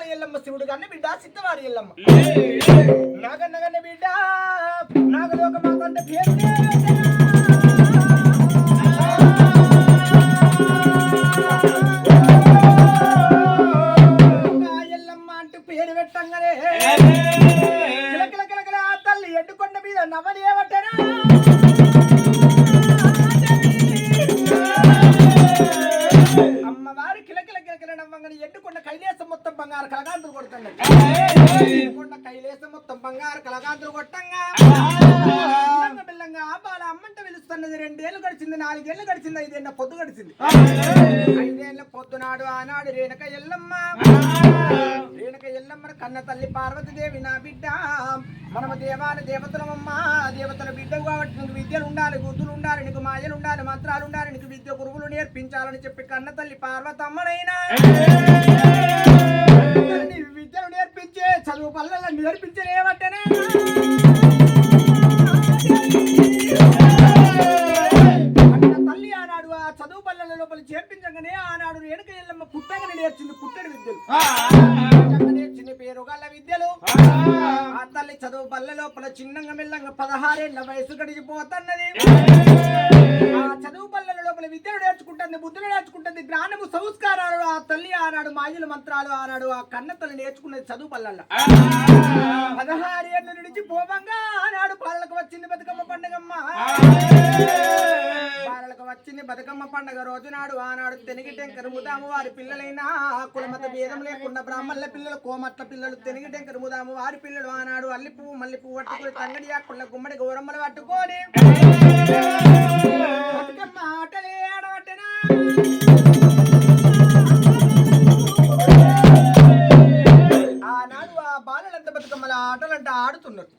సిద్ధవారి ఎల్లమ్మ శివుడు కన్న బిడ్డ సిద్ధవారి ఎల్లమ్మ నాగన్నగన్న బిడ్డ నాగలోక మాతంటే పేరు ఎల్లమ్మ అంటూ పేరు పెట్టంగానే కిలకిల తల్లి ఎడ్డుకొండ మీద నవలేవటరా అమ్మవారు కిలకిల నవ్వంగానే ఎడ్డుకొండ కైలేసం మొత్తం బంగారు కలగాంతులు కొడుతున్నాయి కైలేసం మొత్తం బంగారు కలగాంతులు కొట్టంగా బిల్లంగా బాల అమ్మంట పిలుస్తున్నది 2 ఏళ్ళు గడిచింది 4 ఏళ్ళు గడిచింది 5 ఏళ్ళ పొద్దు గడిచింది 5 ఏళ్ళ పొద్దునాడు ఆనాడు రేణుక ఎల్లమ్మ కన్న తల్లి పార్వతీదేవి నా బిడ్డ మనము దేవతలమమ్మ దేవతల బిడ్డ కాబట్టి నీకు విద్యలు ఉండాలి గుద్దులు ఉండాలి నీకు మాయలు ఉండాలి మంత్రాలు ఉండాలి నీకు విద్య గురువులు నేర్పించాలని చెప్పి కన్న తల్లి పార్వతమ్మనైనా విద్యలు నేర్పించే చదువు పల్లెలను నేర్పించలేవట్టనే తల్లి ఆనాడు ఆ చదువు పల్లెల లోపల చేర్పించగానే ఆనాడు రేణుక ఎల్లమ్మ పుట్టగని నేర్చింది పుట్టడి విద్యలు నేర్చిన పేరు గల్ల విద్యలు ఆ తల్లి చదువు పల్లె లోపల చిన్నంగా మెల్లంగా 16 ఏళ్ల వయసు గడిచిపోతున్నది ఆ చదువు పల్లెల లోపల విద్యలు నేర్చుకుంటుంది బుద్ధులు నేర్చుకుంటుంది జ్ఞానము సంస్కారాలు ఆ తల్లి ఆనాడు మాయలు మంత్రాలు ఆనాడు ఆ కన్న తల్లి నేర్చుకున్నది చదువు పల్లెల్లో 16 ఏళ్ళు నిడిచిపోవంగా ఆనాడు పాలలకు వచ్చింది బతుకమ్మ పండుగమ్మ పాలలకు వచ్చింది బతుకమ్మ పండుగ రోజు నాడు ఆనాడు తెనిగి టెంకరు ముదాము వారి పిల్లలైనా కులమత భేదం లేకుండా బ్రాహ్మణుల పిల్లలు కోమట్ల పిల్లలు తెనిగి టెంకరు ముదాము వారి పిల్లలు ఆనాడు అల్లి పువ్వు మల్లి పువ్వు పట్టుకొని తంగడి ఆకుల గుమ్మడి గౌరమ్మలు పట్టుకొని బతుకమ్మ ఆటలే ఆడబట్టనా ఆనాడు ఆ బాలలంత బతుకమ్మల ఆటలంట ఆడుతున్నారు.